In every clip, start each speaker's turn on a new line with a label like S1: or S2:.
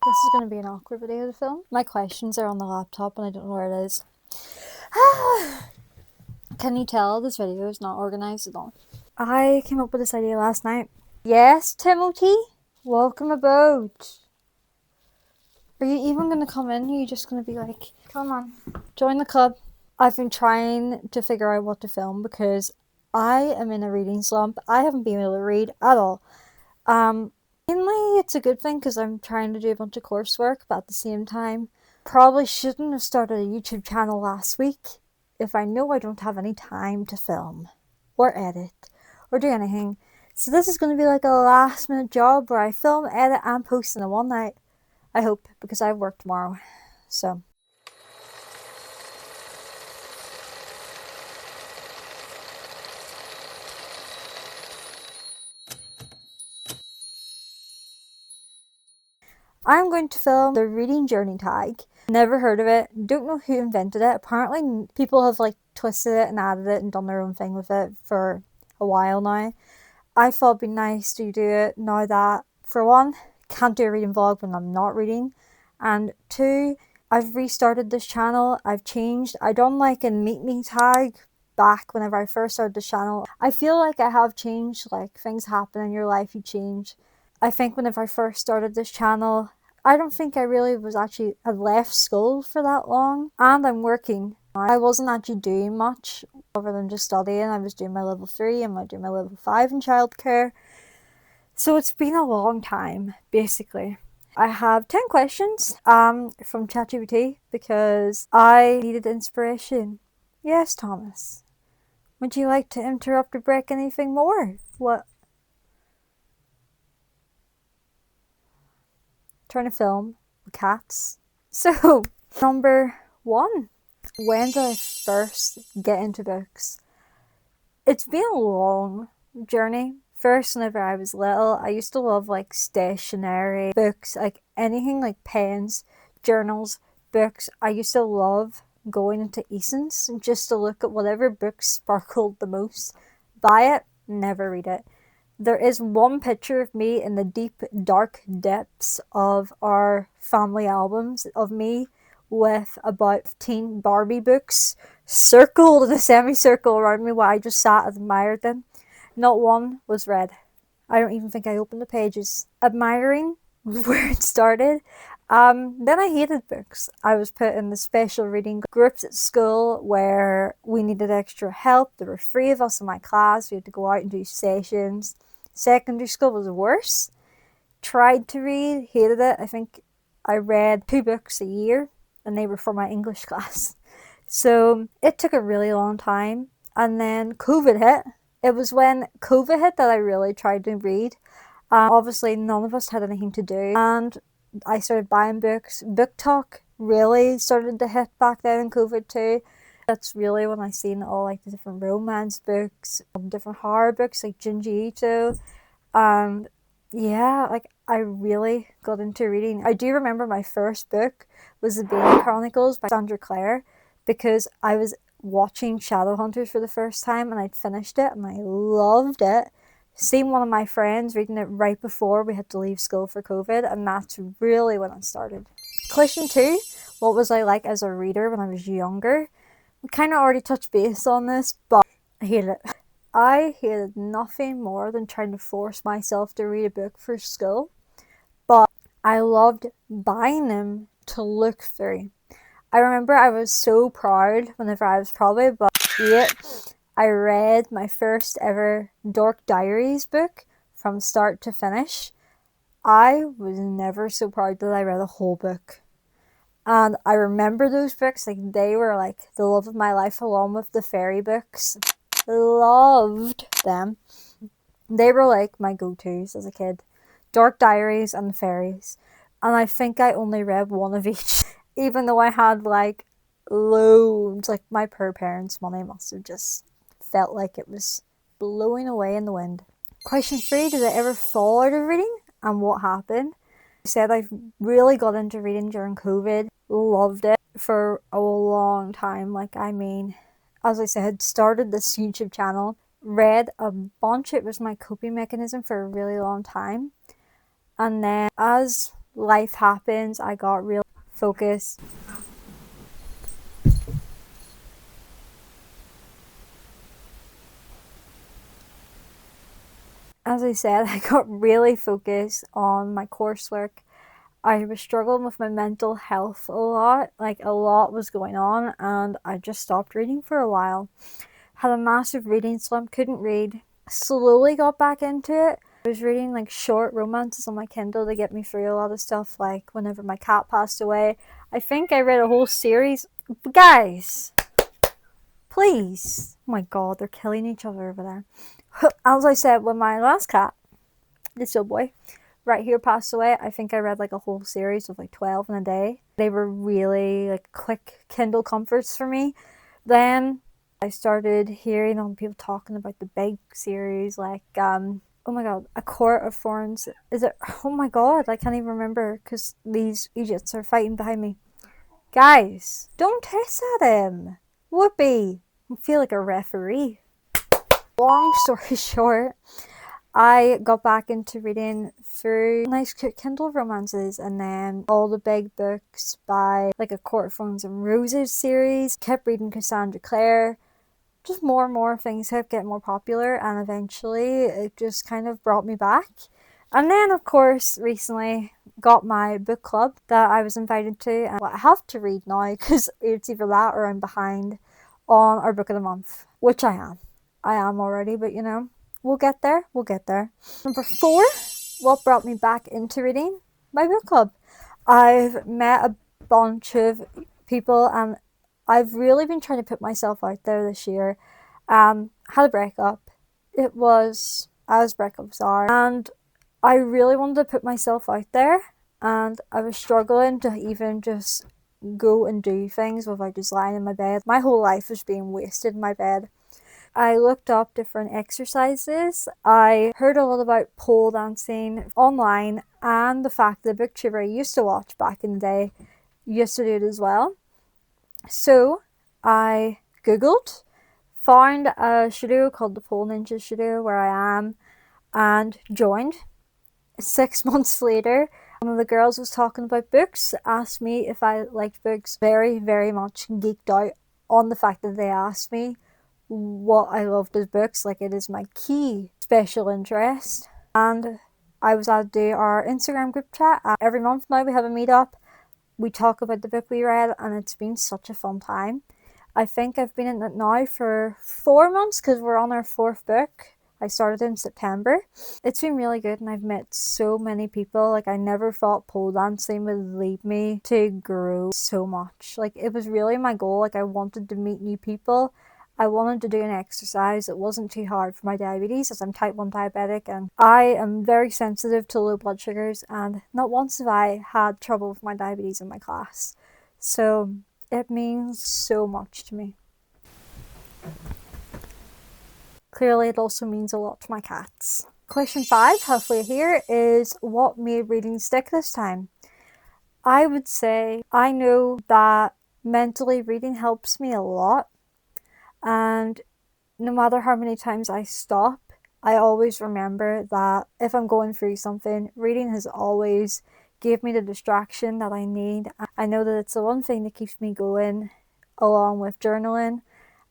S1: This is going to be an awkward video to film. My questions are on the laptop and I don't know where it is. Can you tell this video is not organised at all? I came up with this idea last night. Yes, Timothy? Welcome aboard. Are you even going to come in? Or are you just going to be like, come on, join the club? I've been trying to figure out what to film because I am in a reading slump. I haven't been able to read at all. Mainly it's a good thing because I'm trying to do a bunch of coursework, but at the same time, probably shouldn't have started a YouTube channel last week if I know I don't have any time to film or edit or do anything. So this is going to be like a last minute job where I film, edit and post in a one night. I hope, because I have work tomorrow. So I'm going to film the reading journey tag. Never heard of it, don't know who invented it. Apparently people have like twisted it and added it and done their own thing with it for a while now. I thought it'd be nice to do it now that, for one, can't do a reading vlog when I'm not reading, and two, I've restarted this channel. I've changed. I done like a meet me tag back whenever I first started this channel. I feel like I have changed, like things happen in your life, you change. I think whenever I first started this channel, I don't think I really had left school for that long, and I'm working. I wasn't actually doing much other than just studying. I was doing my level 3 and I doing my level 5 in childcare. So it's been a long time, basically. I have 10 questions from ChatGPT because I needed inspiration. Yes, Thomas. Would you like to interrupt or break anything more? What? Trying to film with cats. So, number 1. When did I first get into books? It's been a long journey. First, whenever I was little, I used to love like stationery, books, like anything like pens, journals, books. I used to love going into Eason's just to look at whatever book sparkled the most. Buy it, never read it. There is one picture of me in the deep, dark depths of our family albums of me with about 15 Barbie books circled in a semicircle around me while I just sat and admired them. Not one was read. I don't even think I opened the pages. Admiring was where it started. Then I hated books. I was put in the special reading groups at school where we needed extra help. There were 3 of us in my class. We had to go out and do sessions. Secondary school was worse. Tried to read, hated it. I think I read 2 books a year and they were for my English class. So it took a really long time. And then COVID hit. It was when COVID hit that I really tried to read. Obviously, none of us had anything to do. And I started buying books. BookTok really started to hit back then in COVID too. That's really when I seen all like the different romance books, different horror books like Junji Ito. And yeah, like I really got into reading. I do remember my first book was The Bane Chronicles by Sandra Clare because I was watching Shadowhunters for the first time and I'd finished it and I loved it. Seen one of my friends reading it right before we had to leave school for COVID, and that's really when I started. Question 2, what was I like as a reader when I was younger? We kind of already touched base on this, but I hated it. I hated nothing more than trying to force myself to read a book for school, but I loved buying them to look through. I remember I was so proud whenever I was probably about 8. I read my first ever Dork Diaries book from start to finish. I was never so proud that I read a whole book. And I remember those books, like they were like the love of my life along with the fairy books. Loved them. They were like my go-tos as a kid. Dork Diaries and the fairies. And I think I only read one of each. Even though I had like loads, like my poor parents' money must have just felt like it was blowing away in the wind. Question 3, did I ever fall out of reading and what happened? I said I really got into reading during COVID, loved it for a long time. Like, I mean, as I said, started this YouTube channel, read a bunch. It was my coping mechanism for a really long time. And then as life happens, I got real focused. As I said, I got really focused on my coursework. I was struggling with my mental health a lot, like a lot was going on, and I just stopped reading for a while. Had a massive reading slump, couldn't read. Slowly got back into it. I was reading like short romances on my Kindle to get me through a lot of stuff, like whenever my cat passed away. I think I read a whole series. Guys, please. Oh my god, they're killing each other over there. As I said, when my last cat, this little boy, right here passed away, I think I read like a whole series of like 12 in a day. They were really like quick Kindle comforts for me. Then I started hearing on people talking about the big series, like oh my god, A Court of Thorns. Is it? Oh my god, I can't even remember because these idiots are fighting behind me. Guys, don't hiss at him. Whoopee. I feel like a referee. Long story short, I got back into reading through nice Kindle romances and then all the big books by like A Court of Thorns and Roses series. Kept reading Cassandra Clare. Just more and more things kept getting more popular, and eventually it just kind of brought me back. And then, of course, recently got my book club that I was invited to, and I have to read now because it's either that or I'm behind on our book of the month, which I am. I am already, but you know, we'll get there. We'll get there. Number 4, what brought me back into reading? My book club. I've met a bunch of people, and I've really been trying to put myself out there this year. Had a breakup. It was as breakups are, and I really wanted to put myself out there, and I was struggling to even just go and do things without just lying in my bed. My whole life was being wasted in my bed. I looked up different exercises. I heard a lot about pole dancing online, and the fact that BookTuber I used to watch back in the day used to do it as well. So I googled, found a studio called the Pole Ninja Studio where I am, and joined. 6 months later, one of the girls was talking about books, asked me if I liked books, very, very much geeked out on the fact that they asked me what I loved as books, like it is my key special interest. And I was added to our Instagram group chat. Every month now we have a meetup. We talk about the book we read, and it's been such a fun time. I think I've been in it now for 4 months because we're on our 4th book. I started in September. It's been really good, and I've met so many people. Like, I never thought pole dancing would lead me to grow so much. Like, it was really my goal. Like, I wanted to meet new people. I wanted to do an exercise that wasn't too hard for my diabetes, as I'm type 1 diabetic, and I am very sensitive to low blood sugars, and not once have I had trouble with my diabetes in my class. So it means so much to me. Clearly, it also means a lot to my cats. Question 5, halfway here, is what made reading stick this time? I would say I know that mentally reading helps me a lot. And no matter how many times I stop, I always remember that if I'm going through something, reading has always gave me the distraction that I need. I know that it's the one thing that keeps me going, along with journaling.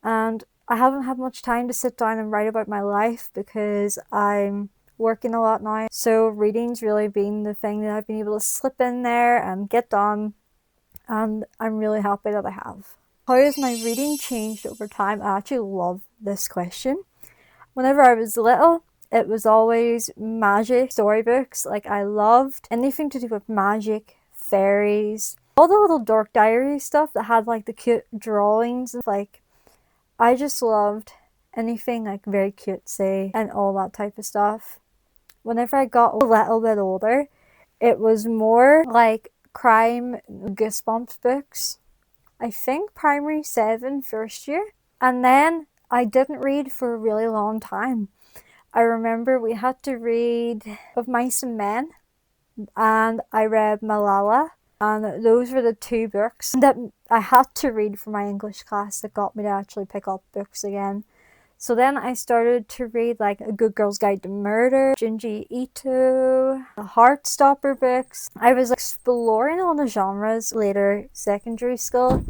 S1: And I haven't had much time to sit down and write about my life because I'm working a lot now. So reading's really been the thing that I've been able to slip in there and get done. And I'm really happy that I have. How has my reading changed over time? I actually love this question. Whenever I was little, it was always magic storybooks. Like, I loved anything to do with magic, fairies, all the little Dork Diary stuff that had like the cute drawings. Like, I just loved anything like very cutesy and all that type of stuff. Whenever I got a little bit older, it was more like crime Goosebumps books. I think primary 7, first year. And then I didn't read for a really long time. I remember we had to read Of Mice and Men, and I read Malala, and those were the 2 books that I had to read for my English class that got me to actually pick up books again. So then I started to read like A Good Girl's Guide to Murder, Junji Ito, the Heartstopper books. I was exploring all the genres later secondary school.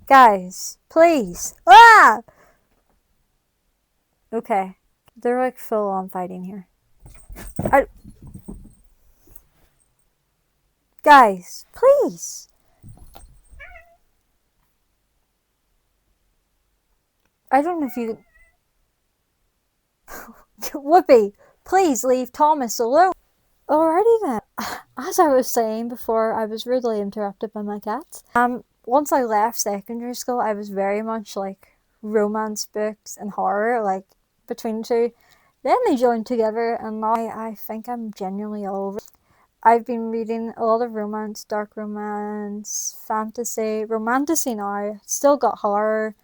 S1: Guys, please. Ah! Okay. They're like full on fighting here. Guys, please. I don't know if you... Whoopi, please leave Thomas alone. Alrighty then. As I was saying before, I was rudely interrupted by my cats. Once I left secondary school, I was very much like romance books and horror, like between the two. Then they joined together, and now I think I'm genuinely all over. I've been reading a lot of romance, dark romance, fantasy, romantasy now. Still got horror.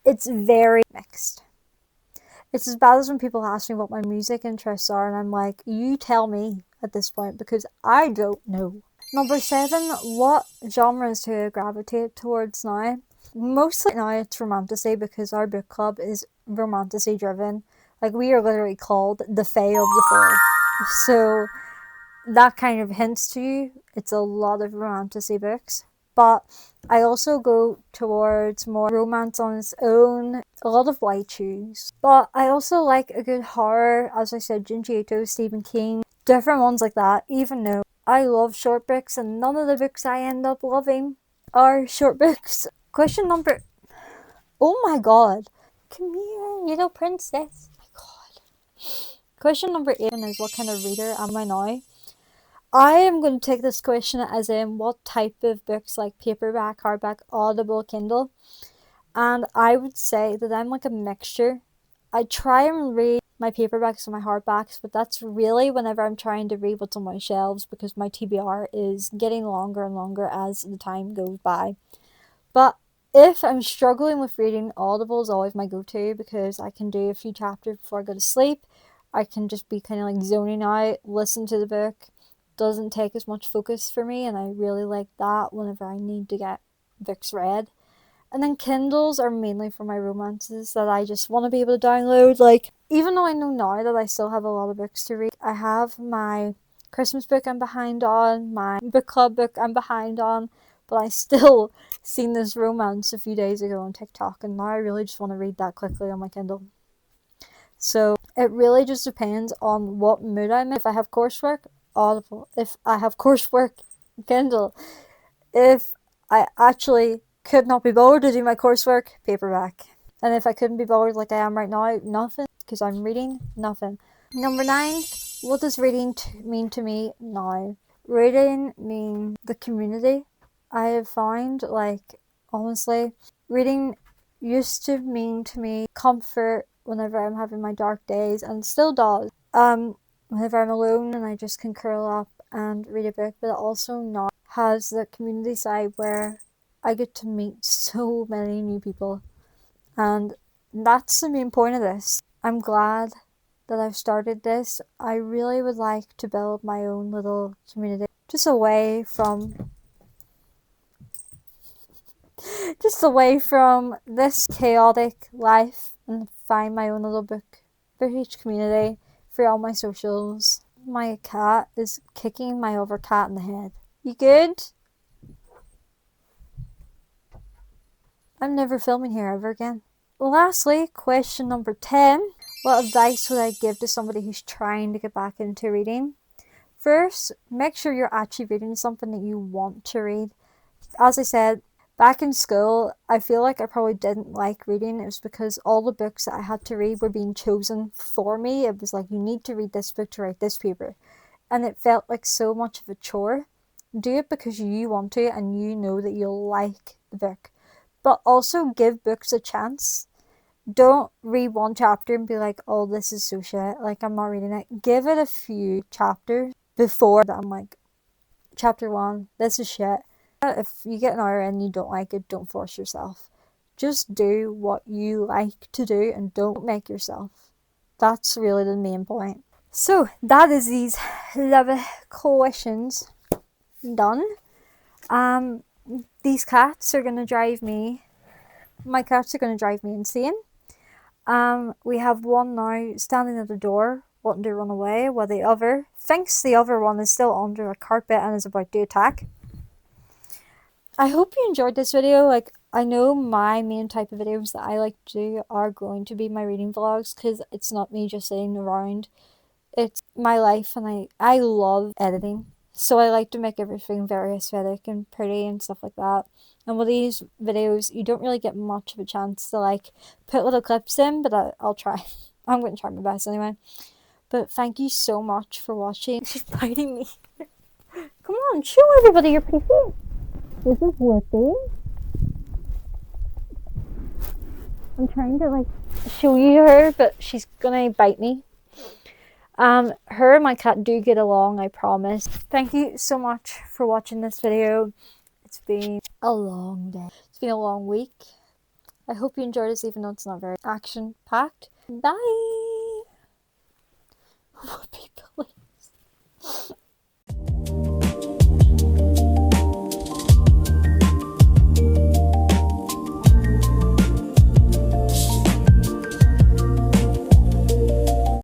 S1: It's very mixed. It's as bad as when people ask me what my music interests are, and I'm like, you tell me at this point because I don't know. Number 7, what genres do I gravitate towards now? Mostly now it's romantasy because our book club is romantasy driven. Like, we are literally called the Fae of the Four. So that kind of hints to you it's a lot of romantasy books. But I also go towards more romance on its own, a lot of white shoes. But I also like a good horror, as I said, Junji Ito, Stephen King, different ones like that, even though I love short books and none of the books I end up loving are short books. Question number... Oh my god. Come here, little princess. Oh my god. Question number 8 is what kind of reader am I now? I am going to take this question as in what type of books, like paperback, hardback, Audible, Kindle. And I would say that I'm like a mixture. I try and read my paperbacks and my hardbacks, but that's really whenever I'm trying to read what's on my shelves because my TBR is getting longer and longer as the time goes by. But if I'm struggling with reading, Audible is always my go-to because I can do a few chapters before I go to sleep. I can just be kind of like zoning out, listen to the book. Doesn't take as much focus for me, and I really like that whenever I need to get books read. And then Kindles are mainly for my romances that I just want to be able to download. Like, even though I know now that I still have a lot of books to read, I have my Christmas book I'm behind on, my book club book I'm behind on, but I still seen this romance a few days ago on TikTok, and now I really just want to read that quickly on my Kindle. So it really just depends on what mood I'm in. If I have coursework, Audible. If I have coursework, Kindle. If I actually could not be bothered to do my coursework, paperback. And if I couldn't be bothered like I am right now, nothing, because I'm reading nothing. Number 9, what does reading mean to me now? Reading means the community. I have found, like, honestly, reading used to mean to me comfort whenever I'm having my dark days, and still does. Whenever I'm alone and I just can curl up and read a book, but it also now has the community side where I get to meet so many new people, and that's the main point of this. I'm glad that I've started this. I really would like to build my own little community just away from this chaotic life and find my own little book for each community for all my socials. My cat is kicking my other cat in the head. You good? I'm never filming here ever again. Lastly, question number 10. What advice would I give to somebody who's trying to get back into reading? First, make sure you're actually reading something that you want to read. As I said, back in school, I feel like I probably didn't like reading. It was because all the books that I had to read were being chosen for me. It was like, you need to read this book to write this paper. And it felt like so much of a chore. Do it because you want to and you know that you'll like the book. But also give books a chance. Don't read one chapter and be like, oh, this is so shit, like I'm not reading it. Give it a few chapters before that I'm like, chapter 1, this is shit. If you get an hour and you don't like it, don't force yourself. Just do what you like to do and don't make yourself. That's really the main point. So that is these 11 questions done. These cats are gonna drive me My cats are going to drive me insane. We have one now standing at the door wanting to run away, while the other thinks the other one is still under a carpet and is about to attack. I hope you enjoyed this video. Like, I know my main type of videos that I like to do are going to be my reading vlogs, because it's not me just sitting around. It's my life, and I love editing. So I like to make everything very aesthetic and pretty and stuff like that. And with these videos, you don't really get much of a chance to like put little clips in, but I'll try. I'm going to try my best anyway. But thank you so much for watching. She's biting me. Come on, show everybody your pretty face. This is Whoopi. I'm trying to like show you her, but she's gonna bite me. Her and my cat do get along, I promise. Thank you so much for watching this video. It's been a long day. It's been a long week. I hope you enjoyed this, even though it's not very action-packed. Bye! Whoopi, please.